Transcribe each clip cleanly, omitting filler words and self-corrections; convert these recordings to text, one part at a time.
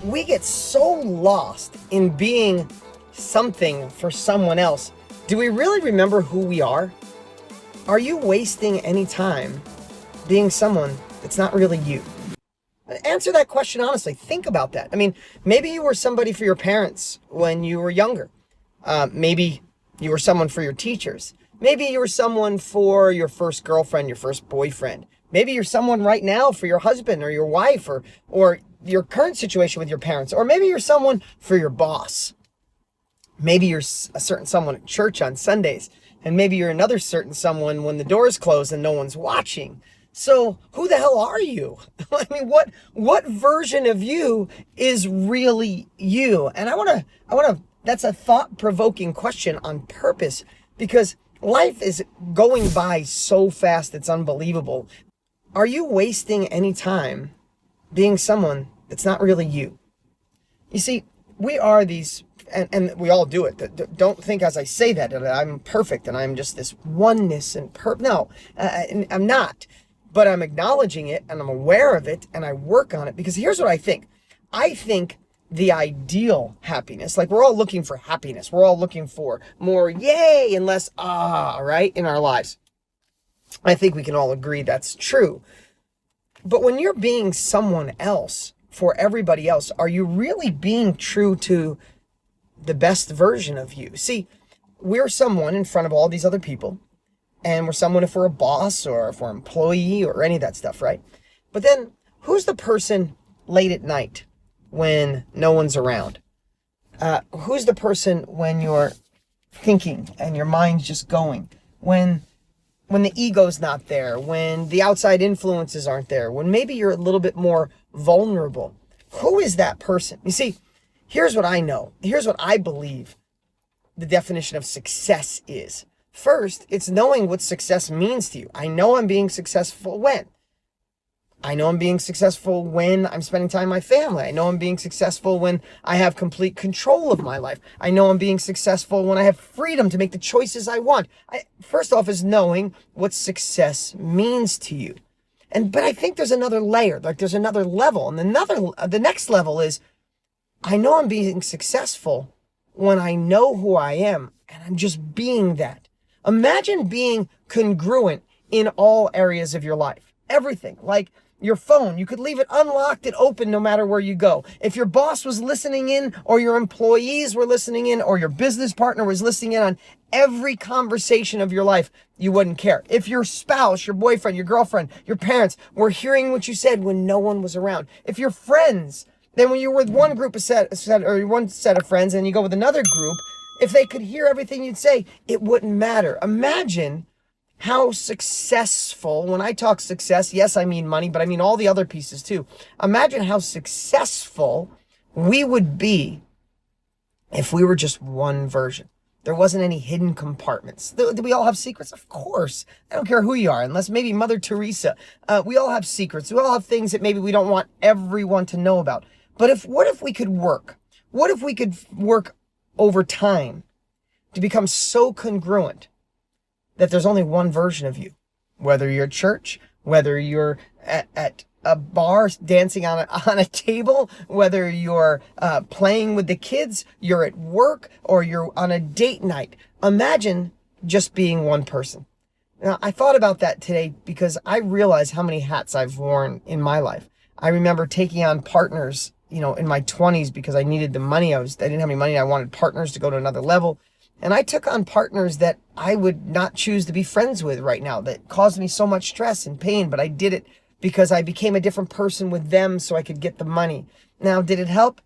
We get so lost in being something for someone else. Do we really remember who we are? Are you wasting any time being someone that's not really you? Answer that question honestly. Think about that. Maybe you were somebody for your parents when you were younger. Maybe you were someone for your teachers. Maybe you were someone for your first girlfriend, your first boyfriend. Maybe you're someone right now for your husband or your wife or your current situation with your parents. Or maybe you're someone for your boss. Maybe you're a certain someone at church on Sundays. And maybe you're another certain someone when the doors close and no one's watching. So who the hell are you? What version of you is really you? And I want to, that's a thought-provoking question on purpose, because life is going by so fast, it's unbelievable. Are you wasting any time being someone that's not really you? You see, we are these, and we all do it. Don't think as I say that I'm perfect and I'm just this oneness and no, I'm not. But I'm acknowledging it and I'm aware of it and I work on it, because here's what I think. I think the ideal happiness, like we're all looking for happiness. We're all looking for more yay and less right, in our lives. I think we can all agree that's true. But when you're being someone else for everybody else, are you really being true to the best version of you? See, we're someone in front of all these other people. And we're someone if we're a boss or if we're an employee or any of that stuff, right? But then who's the person late at night when no one's around? Who's the person when you're thinking and your mind's just going? When the ego's not there, when the outside influences aren't there, when maybe you're a little bit more vulnerable. Who is that person? You see, here's what I know. Here's what I believe the definition of success is. First, it's knowing what success means to you. I know I'm being successful when? I know I'm being successful when I'm spending time with my family. I know I'm being successful when I have complete control of my life. I know I'm being successful when I have freedom to make the choices I want. First off is knowing what success means to you. But I think there's another layer, like there's another level. And the next level is, I know I'm being successful when I know who I am and I'm just being that. Imagine being congruent in all areas of your life. Everything. Like your phone, you could leave it unlocked and open no matter where you go. If your boss was listening in, or your employees were listening in, or your business partner was listening in on every conversation of your life, you wouldn't care. If your spouse, your boyfriend, your girlfriend, your parents were hearing what you said when no one was around. If your friends, then when you're with one group or one set of friends and you go with another group, if they could hear everything you'd say, it wouldn't matter. Imagine how successful, when I talk success, yes, I mean money, but I mean all the other pieces too. Imagine how successful we would be if we were just one version. There wasn't any hidden compartments. Do we all have secrets? Of course. I don't care who you are, unless maybe Mother Teresa. We all have secrets. We all have things that maybe we don't want everyone to know about. But what if we could work? What if we could work over time to become so congruent that there's only one version of you? Whether you're at church, whether you're at a bar dancing on a table, whether you're playing with the kids, you're at work, or you're on a date night. Imagine just being one person. Now, I thought about that today because I realized how many hats I've worn in my life. I remember taking on partners, in my 20s because I needed the money. I didn't have any money. I wanted partners to go to another level. And I took on partners that I would not choose to be friends with right now, that caused me so much stress and pain, but I did it because I became a different person with them so I could get the money. Now, did it help?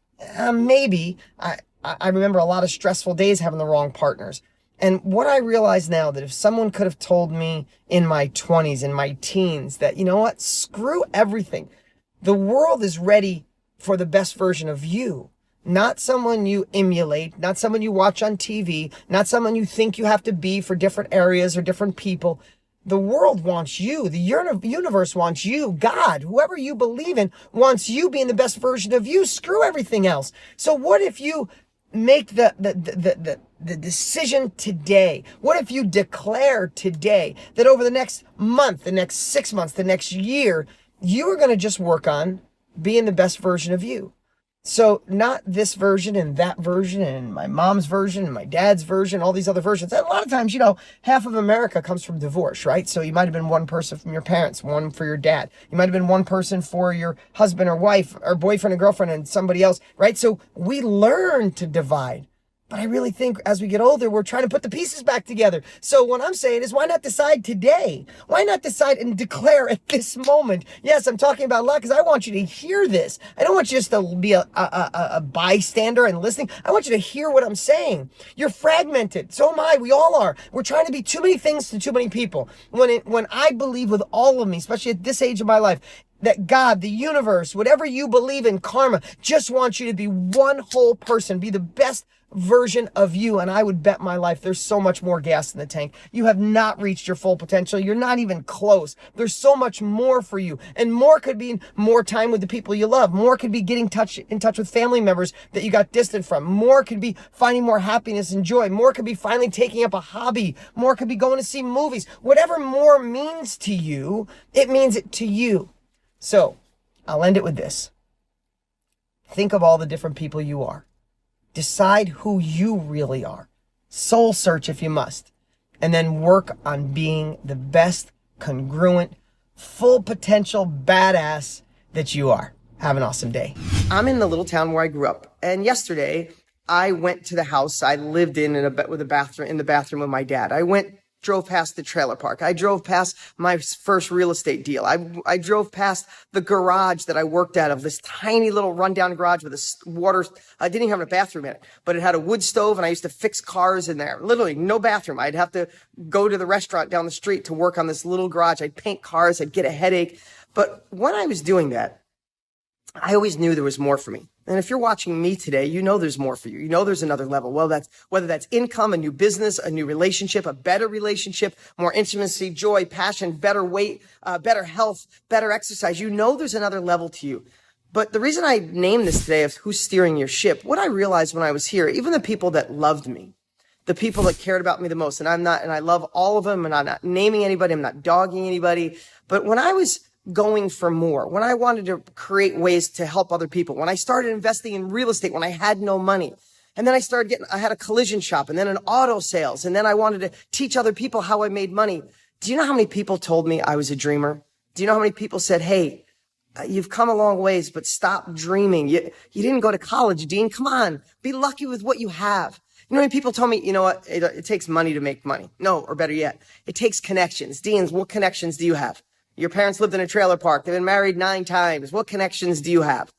Maybe. I remember a lot of stressful days having the wrong partners. And what I realize now, that if someone could have told me in my 20s, in my teens, that, you know what, screw everything. The world is ready for the best version of you. Not someone you emulate, not someone you watch on TV, not someone you think you have to be for different areas or different people. The world wants you. The universe wants you. God, whoever you believe in, wants you being the best version of you. Screw everything else. So what if you make the decision today? What if you declare today that over the next month, the next 6 months, the next year, you are going to just work on being the best version of you? So not this version and that version and my mom's version and my dad's version, all these other versions. And a lot of times, half of America comes from divorce, right? So you might have been one person from your parents, one for your dad. You might have been one person for your husband or wife or boyfriend and girlfriend and somebody else, right? So we learn to divide. But I really think as we get older, we're trying to put the pieces back together. So what I'm saying is, why not decide today? Why not decide and declare at this moment? Yes, I'm talking about luck because I want you to hear this. I don't want you just to be a bystander and listening. I want you to hear what I'm saying. You're fragmented. So am I. We all are. We're trying to be too many things to too many people. When I believe with all of me, especially at this age of my life, that God, the universe, whatever you believe in, karma, just wants you to be one whole person, be the best version of you. And I would bet my life there's so much more gas in the tank. You have not reached your full potential. You're not even close. There's so much more for you. And more could be more time with the people you love. More could be getting in touch with family members that you got distant from. More could be finding more happiness and joy. More could be finally taking up a hobby. More could be going to see movies. Whatever more means to you, it means it to you. So I'll end it with this. Think of all the different people you are. Decide who you really are. Soul search if you must. And then work on being the best, congruent, full potential badass that you are. Have an awesome day. I'm in the little town where I grew up. And yesterday, I went to the house I lived in the bathroom with my dad. Drove past the trailer park. I drove past my first real estate deal. I drove past the garage that I worked out of, this tiny little rundown garage with a water. I didn't even have a bathroom in it, but it had a wood stove and I used to fix cars in there. Literally no bathroom. I'd have to go to the restaurant down the street to work on this little garage. I'd paint cars. I'd get a headache. But when I was doing that, I always knew there was more for me. And if you're watching me today, you know there's more for you. You know there's another level. Well, whether that's income, a new business, a new relationship, a better relationship, more intimacy, joy, passion, better weight, better health, better exercise. You know there's another level to you. But the reason I named this today of who's steering your ship, what I realized when I was here, even the people that loved me, the people that cared about me the most, and I love all of them, and I'm not naming anybody, I'm not dogging anybody, but when I was going for more, when I wanted to create ways to help other people, when I started investing in real estate, when I had no money, and then I had a collision shop and then an auto sales, and then I wanted to teach other people how I made money. Do you know how many people told me I was a dreamer? Do you know how many people said, hey, you've come a long ways, but stop dreaming. You didn't go to college, Dean. Come on, be lucky with what you have. You know how many people told me, you know what, it takes money to make money. No, or better yet, it takes connections. Dean, what connections do you have? Your parents lived in a trailer park. They've been married 9 times. What connections do you have?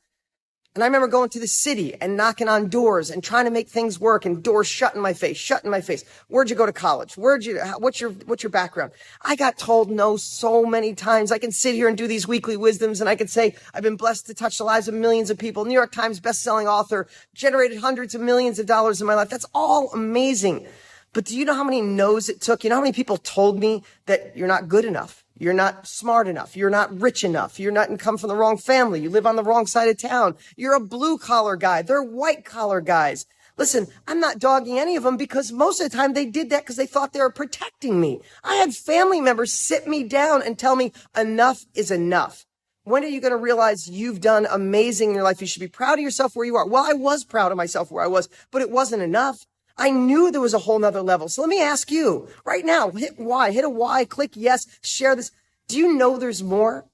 And I remember going to the city and knocking on doors and trying to make things work and doors shut in my face. Where'd you go to college? What's your background? I got told no so many times. I can sit here and do these weekly wisdoms and I can say, I've been blessed to touch the lives of millions of people. New York Times bestselling author, generated hundreds of millions of dollars in my life. That's all amazing. But do you know how many no's it took? You know how many people told me that you're not good enough? You're not smart enough. You're not rich enough. You're not come from the wrong family. You live on the wrong side of town. You're a blue collar guy. They're white collar guys. Listen, I'm not dogging any of them because most of the time they did that because they thought they were protecting me. I had family members sit me down and tell me enough is enough. When are you going to realize you've done amazing in your life? You should be proud of yourself where you are. Well, I was proud of myself where I was, but it wasn't enough. I knew there was a whole nother level. So let me ask you right now, hit a Y, click yes, share this. Do you know there's more?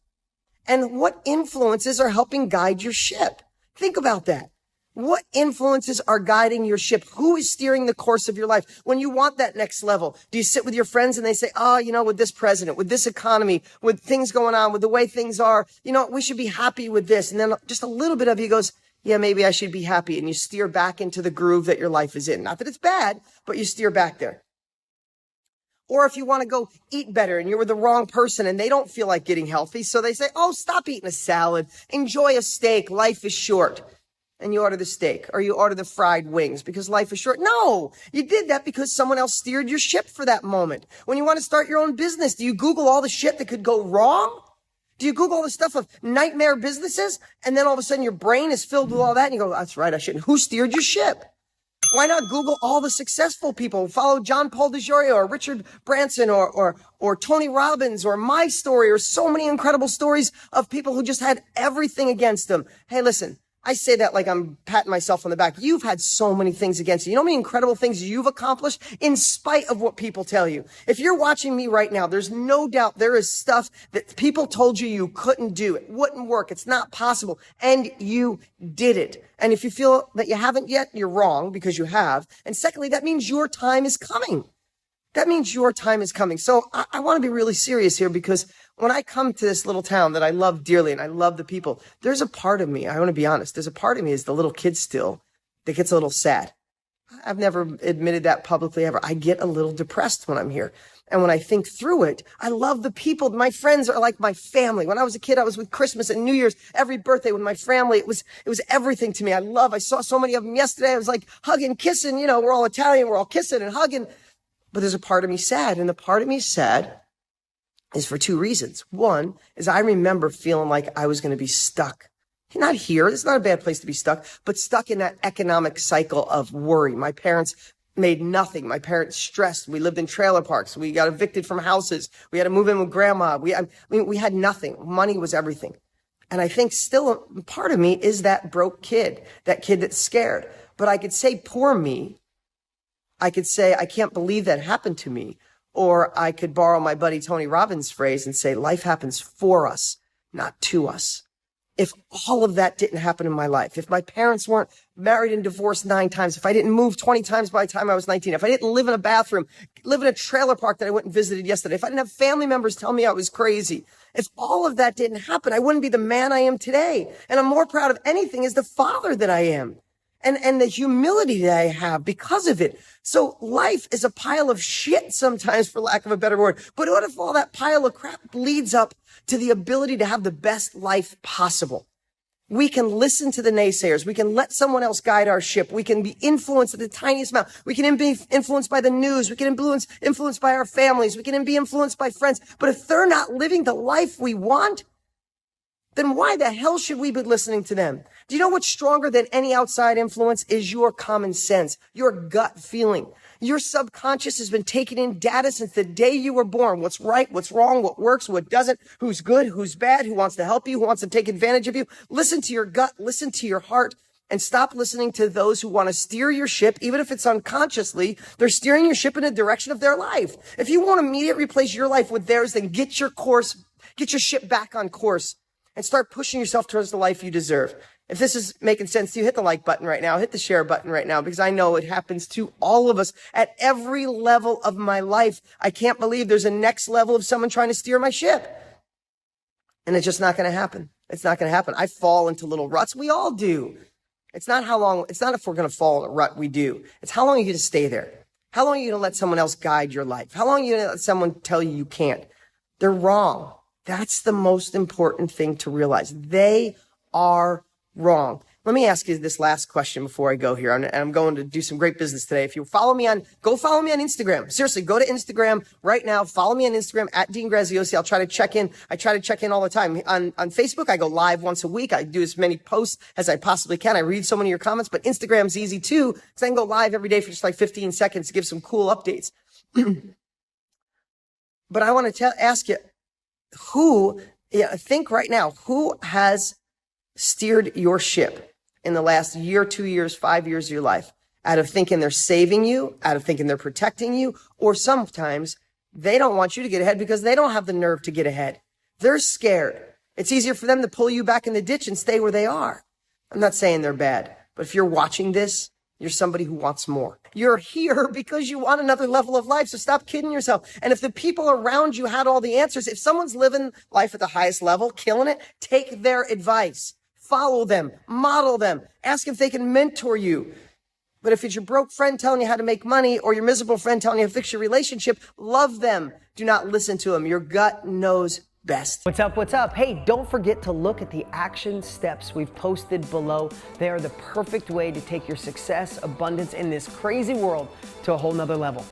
And what influences are helping guide your ship? Think about that. What influences are guiding your ship? Who is steering the course of your life? When you want that next level, do you sit with your friends and they say, oh, you know, with this president, with this economy, with things going on, with the way things are, you know, we should be happy with this. And then just a little bit of you goes, yeah, maybe I should be happy. And you steer back into the groove that your life is in. Not that it's bad, but you steer back there. Or if you want to go eat better and you're with the wrong person and they don't feel like getting healthy, so they say, oh, stop eating a salad. Enjoy a steak. Life is short. And you order the steak or you order the fried wings because life is short. No, you did that because someone else steered your ship for that moment. When you want to start your own business, do you Google all the shit that could go wrong? Do you Google all the stuff of nightmare businesses? And then all of a sudden your brain is filled with all that and you go, that's right, I shouldn't. Who steered your ship? Why not Google all the successful people? Follow John Paul DeJoria or Richard Branson or Tony Robbins or my story or so many incredible stories of people who just had everything against them. Hey, listen, I say that like I'm patting myself on the back. You've had so many things against you. You know how many incredible things you've accomplished in spite of what people tell you? If you're watching me right now, there's no doubt there is stuff that people told you you couldn't do. It wouldn't work. It's not possible. And you did it. And if you feel that you haven't yet, you're wrong because you have. And secondly, that means your time is coming. That means your time is coming. So I want to be really serious here, because when I come to this little town that I love dearly and I love the people, there's a part of me, I want to be honest, there's a part of me as the little kid still that gets a little sad. I've never admitted that publicly ever. I get a little depressed when I'm here. And when I think through it, I love the people. My friends are like my family. When I was a kid, I was with Christmas and New Year's, every birthday with my family. It was everything to me. I saw so many of them yesterday. I was like hugging, kissing, we're all Italian. We're all kissing and hugging. But there's a part of me sad, and the part of me sad is for two reasons. One is I remember feeling like I was going to be stuck. Not here. It's not a bad place to be stuck, but stuck in that economic cycle of worry. My parents made nothing. My parents stressed. We lived in trailer parks. We got evicted from houses. We had to move in with grandma. We had nothing. Money was everything. And I think still a part of me is that broke kid, that kid that's scared. But I could say, poor me. I could say, I can't believe that happened to me. Or I could borrow my buddy Tony Robbins' phrase and say, life happens for us, not to us. If all of that didn't happen in my life, if my parents weren't married and divorced 9 times, if I didn't move 20 times by the time I was 19, if I didn't live in a bathroom, live in a trailer park that I went and visited yesterday, if I didn't have family members tell me I was crazy, if all of that didn't happen, I wouldn't be the man I am today. And I'm more proud of anything as the father that I am. And the humility that I have because of it. So life is a pile of shit sometimes, for lack of a better word. But what if all that pile of crap leads up to the ability to have the best life possible? We can listen to the naysayers. We can let someone else guide our ship. We can be influenced at the tiniest amount. We can be influenced by the news. We can be influenced by our families. We can be influenced by friends. But if they're not living the life we want, then why the hell should we be listening to them? Do you know what's stronger than any outside influence is your common sense, your gut feeling. Your subconscious has been taking in data since the day you were born. What's right, what's wrong, what works, what doesn't, who's good, who's bad, who wants to help you, who wants to take advantage of you. Listen to your gut, listen to your heart, and stop listening to those who want to steer your ship, even if it's unconsciously. They're steering your ship in the direction of their life. If you want to immediately replace your life with theirs, then get your ship back on course and start pushing yourself towards the life you deserve. If this is making sense to you, hit the like button right now, hit the share button right now, because I know it happens to all of us at every level of my life. I can't believe there's a next level of someone trying to steer my ship. And it's just not going to happen. It's not going to happen. I fall into little ruts. We all do. It's not if we're going to fall in a rut, we do. It's how long are you going to stay there? How long are you going to let someone else guide your life? How long are you going to let someone tell you can't? They're wrong. That's the most important thing to realize. They are wrong. Let me ask you this last question before I go here. I'm going to do some great business today. If you go follow me on Instagram. Seriously, go to Instagram right now. Follow me on Instagram at Dean Graziosi. I'll try to check in. I try to check in all the time. On Facebook, I go live once a week. I do as many posts as I possibly can. I read so many of your comments, but Instagram's easy too, because I can go live every day for just like 15 seconds to give some cool updates. But I want to ask you, think right now, who has steered your ship in the last year, 2 years, 5 years of your life, out of thinking they're saving you, out of thinking they're protecting you, or sometimes they don't want you to get ahead because they don't have the nerve to get ahead. They're scared. It's easier for them to pull you back in the ditch and stay where they are. I'm not saying they're bad, but if you're watching this, you're somebody who wants more. You're here because you want another level of life, so stop kidding yourself. And if the people around you had all the answers, if someone's living life at the highest level, killing it, take their advice. Follow them, model them, ask if they can mentor you. But if it's your broke friend telling you how to make money or your miserable friend telling you how to fix your relationship, love them. Do not listen to them. Your gut knows best. What's up? What's up? Hey, don't forget to look at the action steps we've posted below. They are the perfect way to take your success, abundance in this crazy world to a whole nother level.